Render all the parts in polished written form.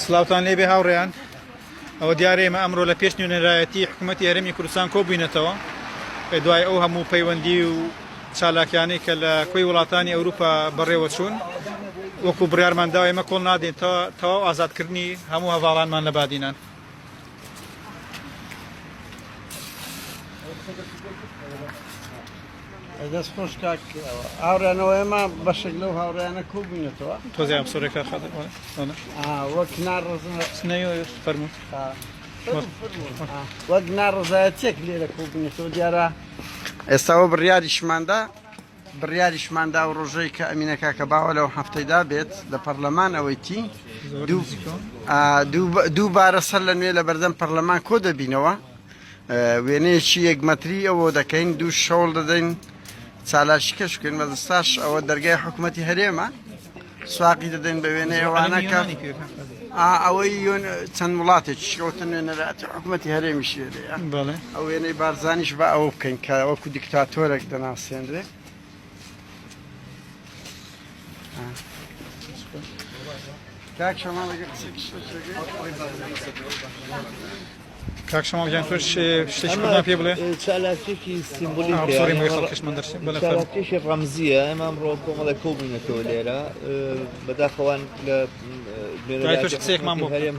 سلااوان لێبێ هاوڕێیان ئەوە دیارە ئێمە ئەمڕۆ لە پێش نوێنەرایەتی حکوومەتی هەرێمی کوردستان کۆبووینەتەوە دوای ئەو هەموو پەیوەندی و چالاکیانەی کە لە کۆی وڵاتانی ئەوروپا بەڕێوە چوون وەکو بڕیارمانداوە ئێمە کۆڵ نادێن تەواو ئازادکردنی هەموو هەڤاڵانمان لە بادینان. دەست خۆش کاک هاوڕێنەوە ئێمە بەشێک لەو هاوڕێیانە کۆبووینەتەوە تۆزی ئەم سۆرێکە خەدە وەک ناڕزنەوە فەرموو وەک ناڕزایەتێک لێرە کۆبووینەتەوە دیارە ئێستاوە بڕیاریشماندا و ڕۆژەی کە ئەمینەکە کە باوە لەو هەفتەیدا بێت لە پەرلەمان ئەوەیتی دووبارە سەر لە نوێ لە بەردەم پەرلەمان کۆ دەبینەوە وێنەیەکی یەکمەتری ئەوە دەکەین دوو شەوڵ دەدەین چالاشی کەش بکەین بەدەستاش ئەوە دەرگای حکوومەتی هەرێمە سواقی دەدەین بە وێنەی ئەوانە کە ئەوەی چەند وڵاتێکی شکەوتە نوێنەراتی حکوومەتی هەرێمیش لێرەیە ئەو وێنەی بارزانیش بە ئەوە بکەین کە وەکو دیکتاتۆرێک دەناسێنرێ. کاک شەماڵ کاک شەماڵ تۆ شتێکی کوردان پێ بڵێ؟ چالاکیێکی سیمبۆلیکێکی ڕەمزیە ئەمە ئەمڕۆ کۆمەڵێک کۆبووینەتەوە لێرە بەداخەوان لە هەرێم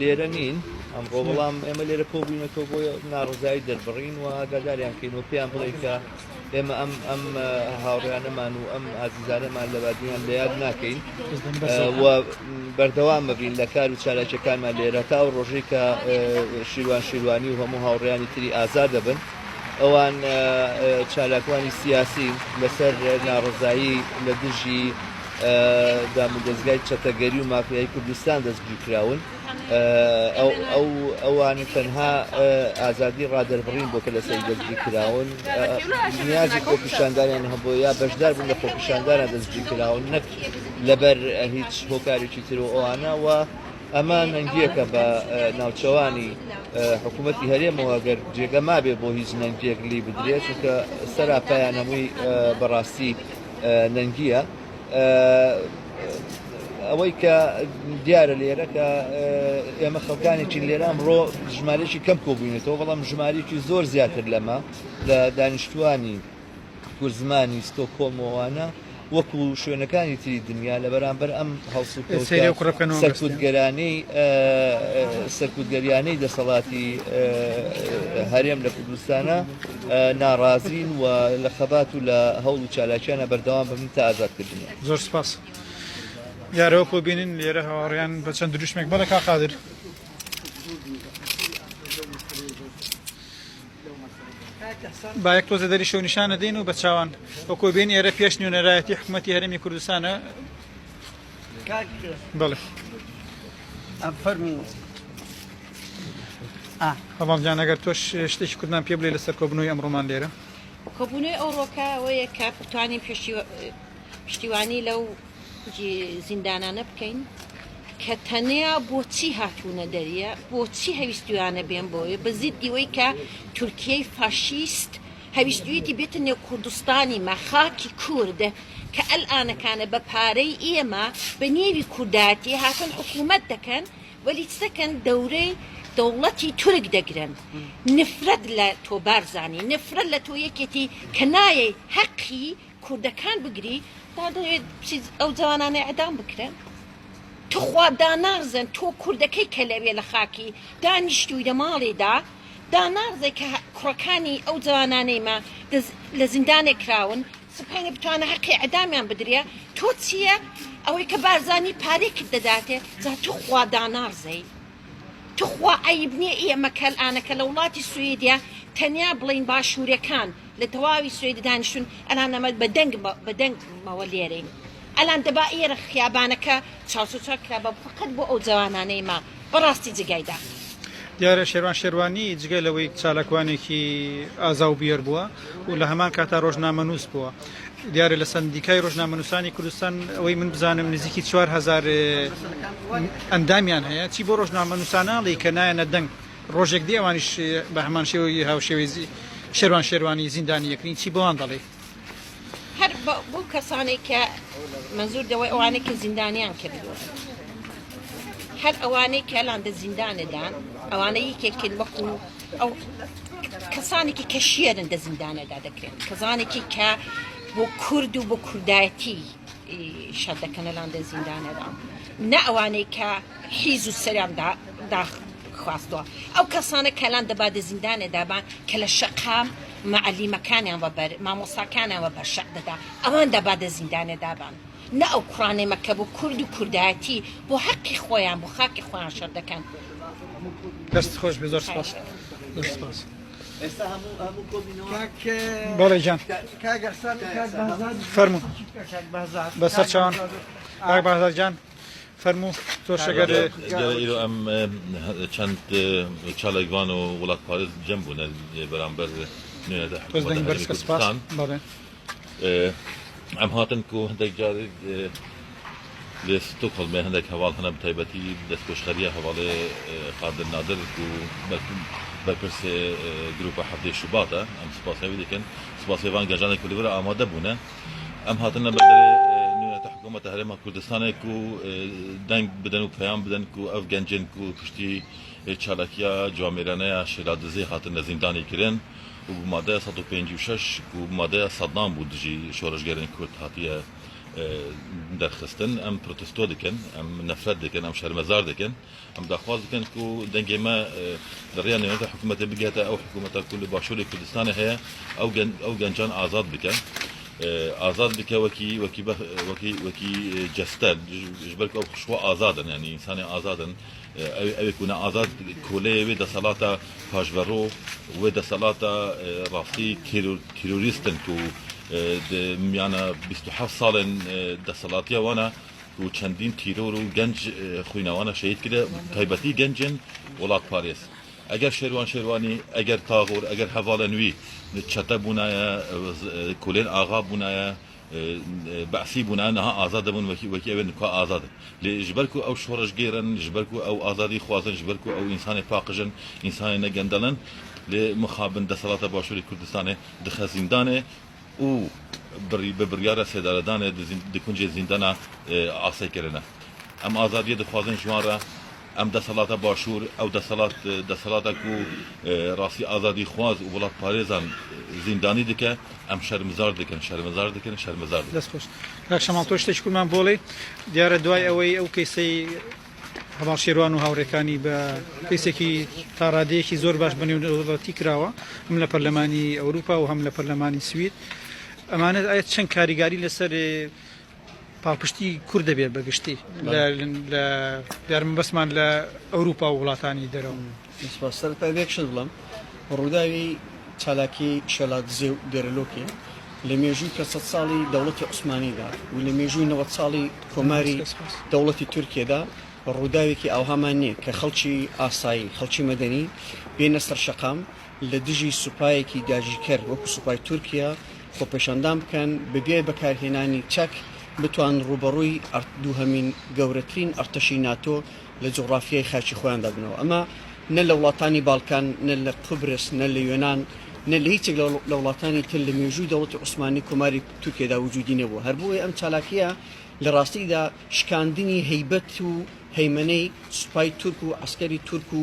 لێرە نین ئەمڕۆ بەڵام ئێمە لێرە کۆبووینەتەوە بۆ ناڕزایی دەربڕین و ئاگاداریان کەینەوە پێیان بڵێ کە ئێمە ئەم هاوڕێیانەمان و ئەم ئازیزانەمان لە بادیان لە یاد ناکەین و بەردەوام ببین لە کار و چالاکیەکانمان لێرە تا و ڕۆژەی کە شیروانی و هەموو هاوڕێیانی تری ئازاد دەبن ئەوان چالاکوانی سیاسی لەسەر ناڕزایی لە دژی دامودەستگای چەتەگەری و مافیایی کوردستان دەستگیر کراون ئەوانی تەنها ئازادی ڕادەربڕین بۆ کە لە سەری دەستگیر کراون نیازی خۆپیشاندانیان هەبوو یا بەشدار بوون لە خۆپیشاندانە دەستگیر کراون نەک لەبەر هیچ هۆکارێکی تر و ئەوانە و ئەمە نەنگیەکە بە ناوچەوانی حکوومەتی هەرێمەوە گەر جێگە مابێ بۆ هیچ نەنگیەک لی بدرێت چونکە سەراپایان هەمووی بەڕاستی نەنگیە. ئەوەی کە دیارە لێرە کە ئێمە خەڵکانێکی لێرە ئەمڕۆ ژمارەیەکی کەم کۆبووینێتەوە بەڵام ژمارەیەکی زۆر زیاتر لەمە لە دانیشتوانی کورزمانی ستۆکۆڵمەوانە وەکو شوێنەکانی تری دنیا لە بەرامبەر ئەم سەرکوتگەریانەی دەسەڵاتی هەرێم لە کوردستانە ناڕازین و لە خەبات و لە هەوڵ و چالاکیانە بەردەوام ببن تا ئازادکردنیان. زۆر سپاس. یارەوە کۆبینن لێرە هاوڕێیان بە چەند دروشمێک بەڵێ کا قادر. با یەک تۆزە دەری شەو نیشانە دەین و بە چاوان بە کۆبین ئێرە پێش نوێنەرایەتی حکوومەتی هەرێمی کوردستانە. بەڵێ هەواڵجان ئەگەر تۆش شتێکی کوردمان پێ بڵێ لەسەر کۆبنەوەی ئەمڕۆمان لێرە. کۆبوونەوەی ئەوڕۆکە ئەوەیە کە بتوانین پشتیوانی لەو زیندانانە بکەین کە تەنیا بۆچی هاتوونە دەریە بۆچی هەویستیوانە بێن بۆیە بەزید ئیوەی کە تورکیای فاشیست هەویستویەتی بێتە نێو کوردستانی مە خاکی کوردە کە ئەلئانەکانە بە پارەی ئێمە بە نێوی کورداتی هاتن حکوومەت دەکەن وەلی چەکەن دەورەی دەوڵەتی تورک دەگرن نفرەت لە تۆ بارزانی نفرەت لە تۆ یەکێتی کە نایە حەقی کوردەکان بگری دەوێت ئەو جوانانەی ئەدام بکرێن تۆ خوا دانارزن تۆ کوردەکەی کە لەوێ لە خاکی دانیشتووی لە ماڵێدا دانارزە کە کوڕەکانی ئەو جوانانەیمە لە زیندانێک کراون سپاینە بتوانە حەقی ئەدامیان بدرێ تۆ چییە ئەوەی کە بارزانی پارێکت دەداتێ جا تۆ خوا دانارزەی تۆ خوا عەیب نییە ئێمە کەلئانەکە لە وڵاتی سوێدیا تەنیا بڵین باشوورەکان لە تەواوی سوێدی دانیشتون ئەلان ئەمە بەدەنگمەوە لێرەین ئەلان دەبا ئێرە خیابانەکە چاوچۆچا کرابە فقەت بۆ ئەو جوانانەی ما بەڕاستی جگایدا. دیارە شێروانی جگە لەوەی چالاکوانێکی ئازا و بێر بووە و لە هەمان کاتا ڕۆژنامەنووس بووە. دیارە لە سندیکای ڕۆژنامەنووسانی کوردستان ئەوەی من بزانم نزیکی 4000 ئەندامیان هەیە چی بۆ ڕۆژنامەنووساناڵی کە نایەنە دەنگ ڕۆژێک دی ئەوانیش بە هەمان شێوەی هاوشێوەی شێروانی زیندانی یەکرین چی بۆوان دەڵێ هەر بۆ کەسانێک کە منزور دەوەی ئەوانەی کە زیندانیان کردووە هەر ئەوانەی کە لاندە زیندانەدان ئەوانەی یەکێکن وەکو ئەو کەسانێکی کە شێرن دە زیندانەدا دەکرێن کەسانێکی کە بۆ کورد و بۆ کوردایەتی شەر دەکەنە لاندە زیندانەدا نە ئەوانەی کە حیز و سەریان داخواستەوە ئەو کەسانە کەلان دەبادە زیندانەدابان کە لە شەقام معلیمەکانیان وەبەر مامۆستاکانیان وەبەر شەق دەدا ئەوان دەبادە زیندانەدابان نە ئەو کوڕانێمەکە بۆ کورد و کوردایەتی بۆ حەقی خۆیان بۆ خاکی خۆیان شەر دەکەن دەست خۆش بێ زۆر سپاس زۆر سپاس ئێستا هەموو کۆبینەوە بەڵێ جان فەرموو بەسەر چاوان کاک بەهزاد جان فەرموو تۆ شەگەر ئیرۆ ئەم چەند چالاکوان و وڵاتپارێز جەم بوون بەرامبەر نوێنەرە تۆز دەنگ بەرزکە سپاس بەڵێ ئەم هاتن و هەندێک جارێک لێ ستۆکهۆڵمێ هەندێک هەواڵ هەنە بتایبەتی دەستکۆشخەریە هەواڵێ خاردن نادر و بەرپرسێ گروپە هەفتەی شوباتە ئەم سپاسەوی دەکەن سپاسێوان گەنجانێک کلیورە ئامادە بوونە ئەم هاتنە بەدەرێ نوێنەتە حکوومەتە هەرێما کوردستانێک و دەنگ بدەن و پەیام بدەن و ئەو گەنجێن و پشتی چالاکیە جوامێرانەیە شێرادزێ هاتن لە زیندانی کرێن و مادەیە 156 و مادەیە سەدان بوو دژی شۆڕژگەرێن کورد هاتیە دەرخستن ئەم پرۆتستۆ دەکەن ئەم نەفرەت دەکەن ئەم شەرمەزار دەکەن ئەم داخواز دەکەن و دەنگێمە دەڕیان نوێنەتە حکوومەتە بگاتە ئەو حکوومەتە کول باشووری کوردستانە هەیە ئەو گەنجان ئازاد بکەن ئازاد بکە وەکی جەستە ژبەر ئەو خشوە ئازادن ینی ئینسانی ئازادن ئەوێک وونە ئازاد کۆلەیە وێ دەسەڵاتە پاشڤەڕۆ وێ دەسەڵاتە ڕاستی تیرۆریستن و میانە 27 ساڵن دەسەڵاتیەوانە و چەندین تیرۆر و گەنج خوینەوانە شەهید کرد تایبەتی گەنجن وڵات پارێز ئەگەر شێروانی ئەگەر تاغۆر ئەگەر هەواڵە نوی چەتە بوونایە کولێن ئاغا بوونایە بەعسی بوونە نەها ئازاد دەبوون وەکی ئەوێ نکا ئازادن لێ ژبەر و ئەو شۆڕش گێرن ژبەر و ئەو ئازادی خوازن ژبەر و ئەو ئینسانی پاقژن ئینسانی نەگەندەڵن لێ مخابن دەسەڵاتە باشووری کوردستانێ دخە زیندانێ و بە بڕیارە سێدارەدانێ دکونجێ زیندانە ئاسایکردنە ئەم ئازادیە دەخوازن ژوانرە ئەم دەسەڵاتە باشوور ئەو دەسەڵاتێک و ڕاستی ئازادی خواز و وڵات پارێزان زیندانی دکە ئەم شەرمزار دەکەن شەرمەزار دەست خۆش کاک شەماڵ تۆ شتێکمان بۆڵێ دیارە دوای ئەوەی ئەو کەیسەی هەواڵ شێروان و هاوڕێکانی بە کەیسێکی تاڕادەیەکی زۆر باش بەنێوەتی کراوە هەم لە پەرلەمانی ئەوروپا و هەم لە پەرلەمانی سوید ئەمانە ئایا چەند کاریگاری لەسەر پاڵپشتی کورد دەبێت بەگشتی لە یارمە بەسمان لە ئەوروپا و وڵاتانی دەرەوە سەرپایەک شت بڵم ڕووداوی چالاکی شەلاتزێ و دەرەلۆکی لە مێژووی 500 ساڵی دەوڵەتی عوسمانیدا و لە مێژووی 90 ساڵی کۆماری دەوڵەتی تورکیەدا ڕووداوێکی ئاوهامان نییە کە خەڵکی ئاسایی خەڵکی مەدەنی بێنە سەر شەقام لە دژی سوپایەکی داژیکەر وەکو سوپای تورکیا خۆپێشاندان بکەن بەبێ بەکارهێنانی چەک بتوان ڕوبەڕووی دووهەمین گەورەترین ئەرتەشی ناتۆ لە جوغرافیای خاچی خۆیاندا بنەوە ئەمە نە لە وڵاتانی باڵکان نە لە قبرس نە لە یۆنان نە لە هیچێک لە وڵاتانی تر لە مێژووی دەوڵەتی عوسمانی کۆماری تورکیەدا وجودی نەبوو هەر بۆیە ئەم چالاکیە لە ڕاستیدا شکاندنی هەیبەت و هەیمەنەی سوپای تورک و عسکەری تورک و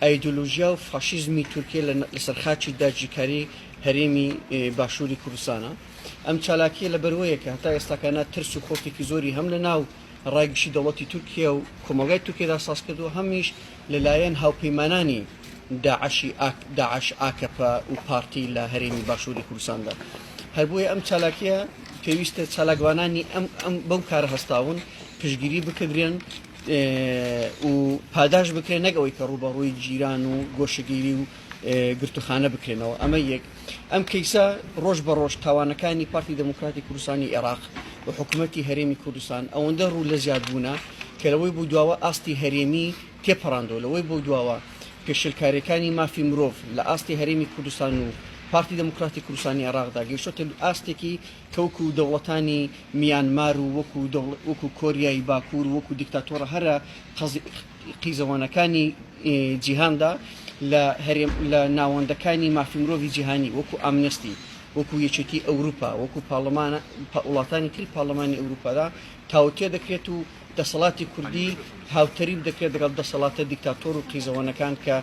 ئایدۆلۆژیا و فاشیزمی تورکیە لەسەر خاچی داگیرکاری هەرێمی باشووری کوردستانە ئەم چالاکیە لە بەرەوەیە کە هەتا ئێستاکانە ترس و خۆفێکی زۆری هەم لە ناو ڕایگەشی دەوڵەتی تورکیا و کۆمەلگای تورکیەدا ساز کردووە هەمیش لەلایەن هاوپەیمانانی داعش ئاکەپە و پارتی لە هەرێمی باشووری کوردستاندا هەر بۆیە ئەم چالاکیە پێویستە چالاکوانانی ئەم بەو کارە هەستاون پشگیری بکردرێن و پاداش بکرێن نەگەوەی کە ڕوبەڕووی جیران و گۆشەگیری و گرتوخانە بکرێنەوە ئەمە یەک ئەم کەیسە ڕۆژ بە ڕۆژ تاوانەکانی پارتی دموکراتی کوردستانی عێراق و حکوومەتی هەرێمی کوردستان ئەوەندە ڕوو لە زیاد بوونە کە لەوەی بوو دواوە ئاستی هەرێمی تێپەڕاندەوە لەوەی بۆ دواوە پێشلکاریەکانی مافی مرۆڤ لە ئاستی هەرێمی کوردستان و پارتی دموکراتی کوردستانی عێراقدا گەیشتۆتە ئاستێکی کەوکو دەوڵەتانی میانمار و وەکو کۆریای باکوور و وەکو دیکتاتۆرە هەرە قیزەوانەکانی جیهاندا لە ناوەندەکانی مافی مرۆڤی جیهانی وەکو ئامنستی وەکو یەکێتی ئەوروپا وەکو وڵاتانی تری پاڵەمانی ئەوروپادا تاوتێ دەکرێت و دەسەڵاتی کوردی هاوتەری دەکرێت لەگەڵ دەسەڵاتە دیکتاتۆر و قیزەوەنەکان کە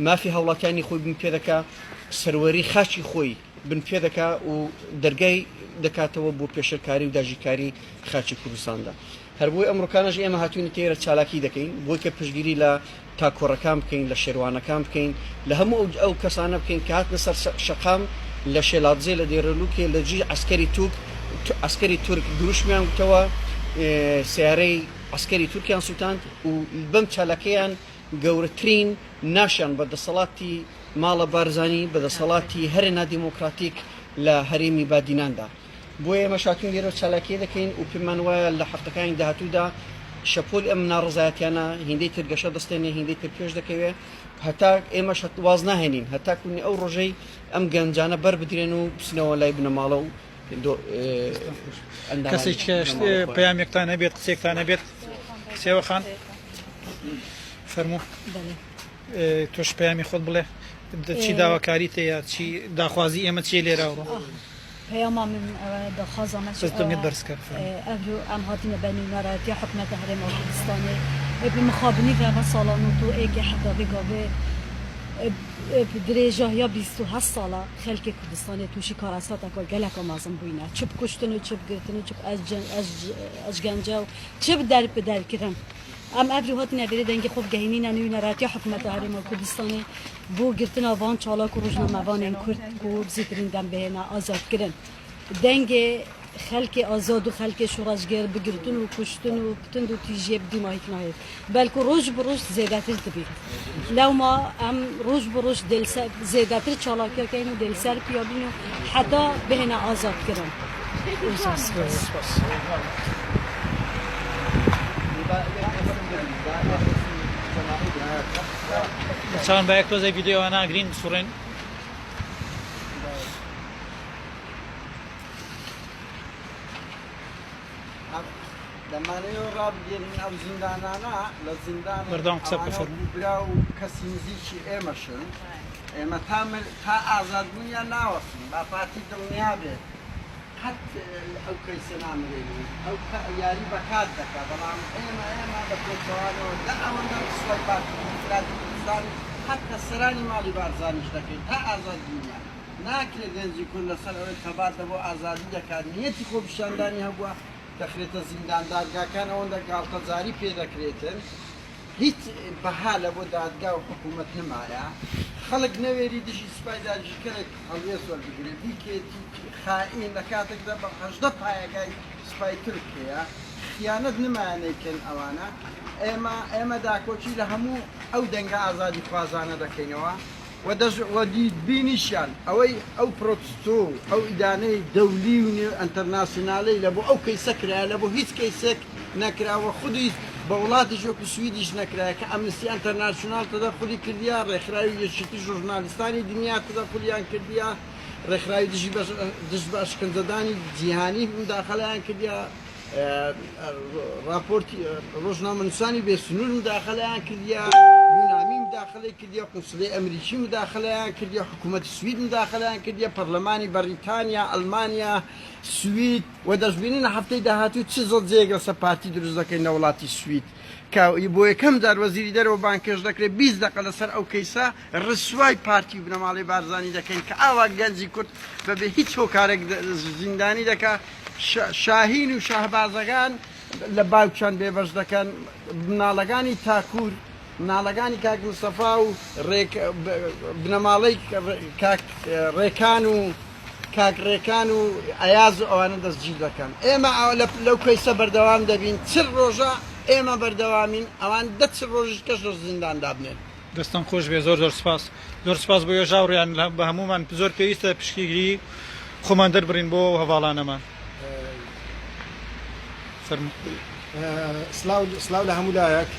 مافی هەوڵاتیانی خۆی بن پێ دەکا سەروەری خاچی خۆی بن پێ دەکا و دەرگای دەکاتەوە بۆ پێشەرکاری و داژیکاری خاچی کوردستاندا هەربووی ئەمڕۆکانەش ئێمە هاتوونی تێرە چالاکی دەکەین بۆی کە پشتگیری لە تاکۆڕەکان بکەین لە شێوانەکان بکەین لە هەموو ئەو کەسانە بکەین کە هاتنە سەر شەقام لە شێلاتزێ لە دێرەلوکێ لە جی ئەسکەری تورک دروشمیان وتەوە سیارەی ئەسکەری تورکیان سووتاند و بەم چالاکەیان گەورەترین ناشیان بە دەسەڵاتی ماڵە بارزانانی بە دەسەڵاتی هەرێنا دیموکراتیک لە هەرێمی بادیناندا بۆ ئێمە شاتون لێرە چالاکی دەکەین و پێمان وایە لە هەفتەکانی داهاتوودا شەپۆل ئەم ناڕزایەتیانە هیندەی ترگەشە دەستێنێ هیندەی تر پێش دەکەوێت هەتا ئێمە واز ناهێنین هەتا کونی ئەو ڕۆژەی ئەم گەنجانە بەر بدرێن و بچنەوە لای بنەماڵە و کەسێک پەیامێکتان هەبێت قسێکتان هەبێت کسێوە خان فەرموو تۆش پەیامی خۆت بڵێ چی داواکاری تەیە چی داخوازی ئێمە چی لێراوە پەیاما من دەخوازانە دەستەمێت بەرزکە ئەڤ ئەم هاتینە بەنی ناڕەتی حکومەتە هەرێما کوردستانی بمخابنی گەڤە ساڵان و تو ئێگە حەداوی گاوێ درێژاهیا 27 ساڵە خەلکی کوردستانی تووشی کاراساتەکە گەلەکە مازم بووینە چ بکوشتن و چ بگرتن و چ ئەژگەنجە و چ دەر بدەرکردن ئەم ئەڤری هاتینە بێرە دەنگی خۆ گەهینینە نوی نەڕەتی حکومەتە هەرێما کوردستانی بۆ گرتنە وان چالاک و ڕۆژنامەوانên کورد و بزیترین دەم بهێنە ئازادکردن دەنگێ خەلکی ئازاد و خەلکی شوڕەژگەر بگرتن و کوشتن و بتند و تیژێ بدیمایت نایێت بەلکو ڕۆژ بە ڕۆژ زێدەتر دەبێت لەوما ئەم ڕۆژ بە ڕۆژ زێدەتر چالاکیەکەین و دلسەر پیابین و حتا بهێنە ئازادکردن چاوان بە یەک تۆزەی ڤیدیۆوە ناگرین سوڕێن لەمانەوە ڕابگەێنین ئەو زیندانانە لە زیندان بەردەوام قسە بکە برا و کەسی نزیکی ئێمەشن ئێمە تا ئازادبوونیان ناوەستن با پارتی دڵنیا بێت قەت ئەو کەیسە نامرێنی ئەو یاری بەکات دەکات بەڵام ئێمە بە پێچەوانەوە لە ئەوەندە سڵی پارتی دیموکراتی کوردستان حتا سەرانی ماڵی بارزانیش دەکەین تا ئازادبوونیان ناکرێت گەنجی کورد لەسەر ئەوەی کەباتە بۆ ئازادی دەکات نیەتی خۆپیشاندانی هەبووە دەخرێتە زیندان دادگاکان ئەوەندە گاڵتەجاری پێ دەکرێتن هیچ بەها لە بۆ دادگا و حکوومەت نمایە خەڵک نەوێری دژی سوپای داژیکەرێک هەڵوێز وەربگرێت بیکێتی خائین لە کاتێکدا بە 18 پایەگای سوپای تورکیە خیانەت نمایانەیکەن ئەوانە ئێمە داکۆچی لە هەموو ئەو دەنگە ئازادی خوازانە دەکەینەوە بینیشیان ئەوەی ئەو پرۆتستۆ ئەو ئیدانەی دەولی و ئەنتەرناسیۆناڵی لە بۆ ئەو کەیسەکرایە لە بۆ هیچ کەیسێک نەکراوە خودی بە وڵاتی ژۆکی سویدیش نەکرایە کە ئەمنستی ئەنتەرناسیۆنال تەدا خولی کردیا ڕێکخراوی یەکێتی ژورنالیستانی دنیا تەدا خولیان کردیا ڕێکخراوی دژ بە ئەشکەنجەدانی جیهانی مداخەلەیان کردیا راپۆرتی ڕۆژنامەنووسانی بێسنوور مداخەلەیان کردیا یونامی مداخەلەی کردیا قونسڵی ئەمریکی مداخەلەیان کردیا حکوومەتی سوید مداخەلەیان کردیا پەرلەمانی بەریتانیا ئەڵمانیا سوید و دەستبینین هەفتەی داهاتوو چ زۆر جێگە سەپارتی دروست دەکەین لە وڵاتی سوید کە بۆ یەکەم جار وەزیری دەرەوە بانکێش دەکرێت 20 دقە لەسەر ئەو کەیسە ڕسوای پارتی و بنەماڵی بارزانانی دەکەین کە ئاوا گەنجی کورد بەبێ هیچ هۆکارێک زیندانی دەکات شاهین و شاهبازەکان لە باوچان بێبەش دەکەن مناڵەکانی تاکوور مناڵەکانی کاک مستەفا و بنەماڵەی ڕێکان و کاکڕێکان و ئەیاز ئەوانە دەستگیر دەکەن ئێمە لەو کەیسە بەردەوام دەبین چ ڕۆژە ئێمە بەردەوامین ئەوان چ ڕۆژ کەش لە زینداندا بنێن دەستان خۆش بێ زۆر سپاس زۆر سپاس بۆ ێژاوڕیان بە هەمومان زۆر پێویستە پشتگیری خۆمان دەربڕین بۆ هەواڵانەمان سلااو لە هەموو لایەک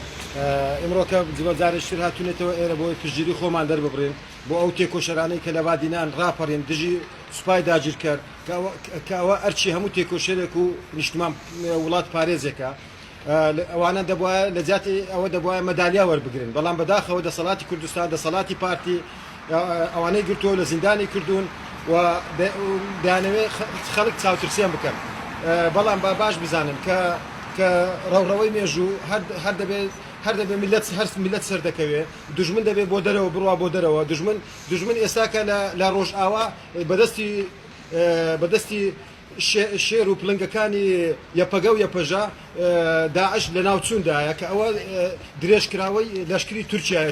ئمڕۆکە جارشتر هاتوونێتەوە ئێرە بۆی پشتگیری خۆمان دەرببڕین بۆ ئەو تێکۆشەرانەی کە لە وادینان ڕاپەڕێن دژی سوپای داگیر کرد کەەوە ئەرچی هەموو تێکۆشێرێک و نیشتمان وڵات پارێزێکە ئەوانە دەبواە لە جاتی ئەوە دەبواە مەدالیا وەربگرن بەڵام بەداخەوە دەسەڵاتی کوردستان دەسەڵاتی پارتی ئەوانەی گرتووە لە زیندانی کردوون و دەیانەوێت خەڵک چاوترسیان بکەن بەڵام با باش بزانن کە کە ڕەوڕەوەی مێژوو هەر دەبێ میلەت سەر دەکەوێ دژمن دەبێت بۆ دەرەوە بڕوا بۆ دەرەوە دژمن ئێستاکە لە ڕۆژ ئاوا بەدەستی شێر و پلنگەکانی یەپەگە و یەپەژا داعش لە ناوچووندایە کە ئەوە درێژکراوەی لەشکری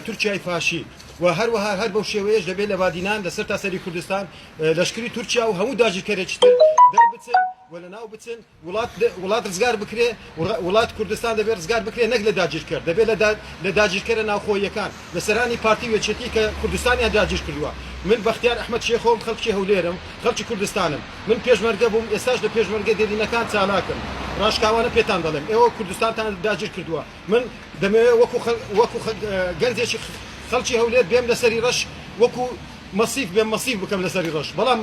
تورکیای فاشی و هەروەها هەر بەو شێوەیەش دەبێت لە بادینان لەسەر تاسەری کوردستان لەشکری تورکیا و هەموو داژیکەرێکتر دەربچن و لە ناو بچن وڵات ڕزگار بکرێ وڵات کوردستان دەبێت ڕزگار بکرێ نەک لە داگیرکرد دەبێت لە داگیرکەرە ناوخۆیەکان لە سەرانی پارتی وێچێتی کە کوردستانیان داگیر کردووە من بەختیار ئەحمەد شێخۆم خەڵکی هەولێرم خەڵکی کوردستانم من پێشمەرگە بووم ئێستاش لە پێشمەرگە دێرینەکان چالاکم ڕاشکاوانە پێتان دەڵێم ئێوە کوردستانتان داگیر کردووە من دەمەوێت وەکو گەنجێکی خەڵکی هەولێر بێم لەسەری ڕەش وەکو مەسیف بێم مەسیف بکەم لەسەری ڕەش بەڵام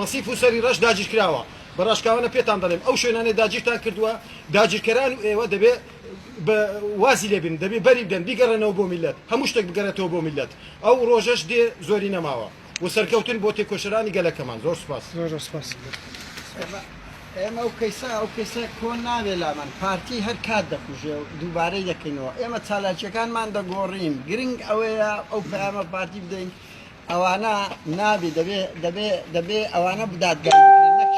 مەسیف و سەری ڕەش داگیر کراوە بە ڕاشکاوانە پێتان دەڵێم ئەو شوێنانێ داگیرتان کردووە داگیرکەران و ئێوە دەبێت وازی لێبن دەبێت بەری بدەن بیگەڕێنەوە بۆ میلەت هەموو شتێک بگەڕێتەوە بۆ میلەت ئەو ڕۆژەش دێ زۆری نەماوە و سەرکەوتن بۆ تێکۆشەرانی گەلەکەمان زۆر سوپاس ئێمە ئەو کەیسە کۆن ناوێ لامان پارتی هەر کات دەخوژێ و دووبارەی دەکەینەوە ئێمە چالاکیەکانمان دەگۆڕین گرنگ ئەوەیە ئەو پەیامە پارتی بدەین ئەوانە نابێ دەبێ ئەوانە بدادگای نەک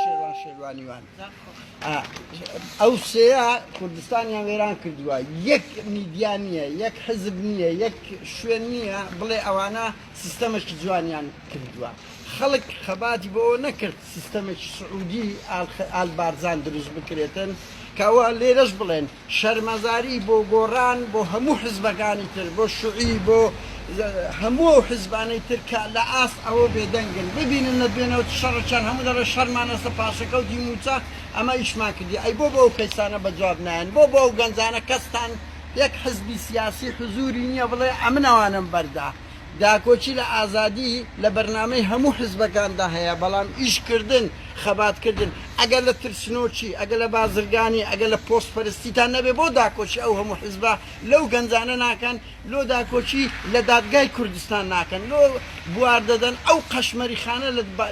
شێوانیوان ئەو سەیە کوردستانیان وێران کردووە یەک میدیا نییە یەک حزب نییە یەک شوێن نییە بڵێ ئەوانە سیستەمێکی جوانیان کردووە خەڵک خەباتی بۆەوە نەکرد سیستەمێکی سعودی ئالبارزان دروست بکرێتن کەەوە لێرەش بڵێن شەرمەزاری بۆ گۆڕان بۆ هەموو حزبەکانی تر بۆ شوعی بۆ هەموو حزبانەی ترکە لە ئاست ئەوە بێدەنگن ببینن نەبێنەوە شەڕەچان هەموو دەڕێ شەرمانەسە پاشەکە و دیموچە ئەمە ئیشمان کردی ئەی بۆ ئەو کەسانە بەجواب نایەن بۆ ئەو گەنجانە کەستان یەک حزبی سیاسی حزوری نییە بڵێ ئەمنەوانم بەردا داکۆچی لە ئازادی لە بەرنامەی هەموو حزبەکاندا هەیە بەڵام ئیشکردن خەباتکردن ئەگەر لە ترسنۆچی ئەگەر لە بازرگانی ئەگەر لە پۆستپەرستیتان نەبێ بۆ داکۆچی ئەو هەموو حزبە لەو گەنجانە ناکەن لۆ داکۆچی لە دادگای کوردستان ناکەن لۆ بوار دەدەن ئەو قەشمەریخانە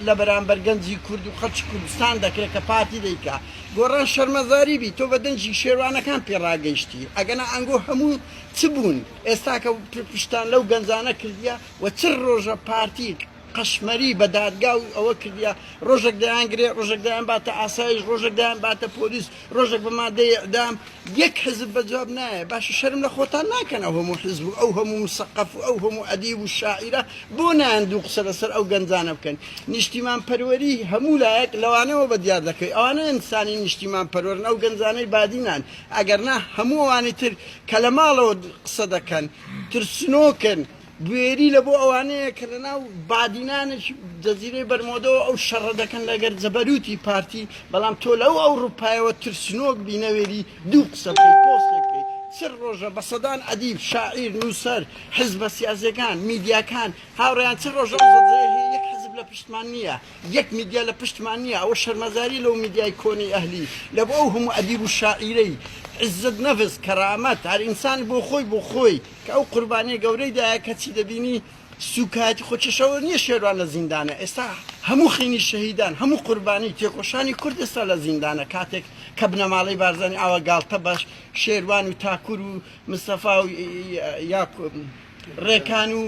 لە بەرامبەر گەنجی کورد و خەڵکی کوردستان دەکرێت کە پارتی دەیکا گۆڕان شەرمەزاری بی تۆ بە دەنجی شێوانەکان پێڕاگەیشتی ئەگەنا ئەنگۆ هەموو چ بوون ئێستا کە پشتان لەو گەنجانە کردیە و چ ڕۆژە پارتی قەشمەری بە دادگا و ئەوە کردیە ڕۆژێک دەیانگرێ ڕۆژێک دایان باتە ئاسایش ڕۆژێک دایان باتە پۆلیس ڕۆژێک بە مادەی ئەدام یەک حزب بەجواب نایە باشە شەرم لە خۆتان ناکەن ئەو هەموو حزب و ئەو هەموو مسەقف و ئەو هەموو ئەدیب و شاعیرە بۆ نایەن دوو قسە لەسەر ئەو گەنجانە بکەن نیشتیمان پەروەری هەموو لایەک لەوانەوە بە دیار دەکەی ئەوانە ئینسانی نیشتیمان پەروەرن ئەو گەنجانەی بادینان ئەگەرنا هەموو ئەوانەی تر کە لە ماڵەوە قسە دەکەن ترسنۆکن بوێری لە بۆ ئەوانەیە کە لەناو بادینانێکی جەزیرەی بەرمۆدەوە ئەو شەڕە دەکەن لەگەر جەبەروتی پارتی بەڵام تۆ لەو ئەوروپایەوە ترسنۆک بینەوێری دوو قسە بکەی پۆستێک بکەی چر ڕۆژە بە سەدان ئەدیب شاعیر نووسەر حزبە سیاسیەکان میدیاکان هاوڕێیان چ ڕۆژە یەک حزب لە پشتمان نییە یەک میدیا لە پشتمان نییە ئەوە شەرمەزاری لەو میدیای کۆنی ئەهلی لە بۆ ئەو هەموو ئەدیب و شاعیرەی عزت نەفس کەرامەت هەر ئینسان بۆ خۆی کە ئەو قوربانیە گەورەی دایە کەچی دەبینی سوکایەتی خۆچەشەوە نییە شێوان لە زیندانە ئێستا هەموو خینی شەهیدان هەموو قوربانی تێکۆشانی کورد ئێستا لە زیندانە کاتێک کە بنەماڵەی بارزانانی ئاوە گاڵتە باش شێروان و تاکوور و مستەفا و ڕێکان و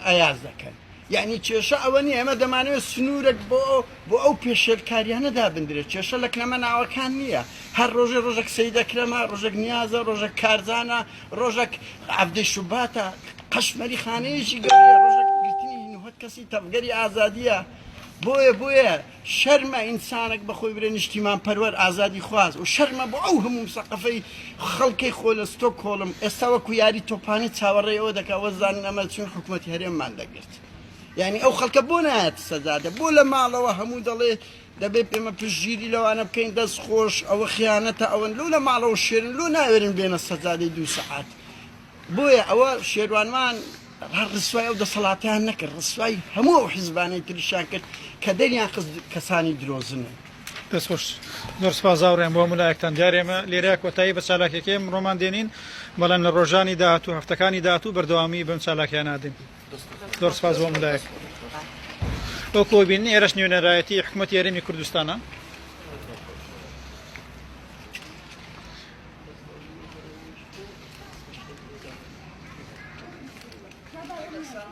ئەیاز دەکەن یعنی کێشە ئەوە نیە ئێمە دەمانەوێت سنوورێک بۆ ئەو پێشێرکاریانەدا بندرێت کێشە لە کلەمە ناوەکان نییە هەر ڕۆژێک سەیدەکرەمە ڕۆژێک نیازە ڕۆژێک کارزانە ڕۆژێک عەبدەی شوباتە قەشمەری خانەیەکی گەورەیە ڕۆژێک گرتنی نوهەت کەسی تەفگەری ئازادیە بۆیە شەرمە ئینسانێک بەخۆی برێ نیشتیمان پەروەر ئازادی خواز و شەرمە بۆ ئەو هەموو مسەقفەی خەڵکەی خۆ لە ستۆکهۆڵم ئێستا وەکو یاری تۆپانی چاوەڕێی ئەوە دەکا وەزانن ئەمە چون حکوومەتی هەرێممان دەگرت یعنی ئەو خەڵکە بۆ نایەت سەزادە بۆ لە ماڵەوە هەموو دەڵێ دەبێت پێمە پشتگیری لەوانە بکەین دەست خۆش ئەوە خیانەتە ئەوەن لەو لە ماڵەوە شێرن لۆ ناوێرن بێنە سەزادەی 2 سەعات بۆیە ئەوە شێروانمان ڕسوای ئەو دەسەڵاتیان نەکرد ڕسوای هەموو ئەو حیزبانەی تریشان کرد کە دەریان کەسانی درۆزنن دەستخۆش زۆر سپاس زاوڕێم بۆ ملایەکتان دیارێمە لێرە کۆتایی بە چالاکێکێم ڕۆمان دێنین بەڵام لە ڕۆژانی داهاتوو هەفتەکانی داهاتوو بەردەوامی بەم چالاکیان نادەین زۆر سپاس بۆ ملایەک وەکو بینی ئێرەش نوێنەرایەتی حکوومەتی هەرێمی کوردستانە جلسة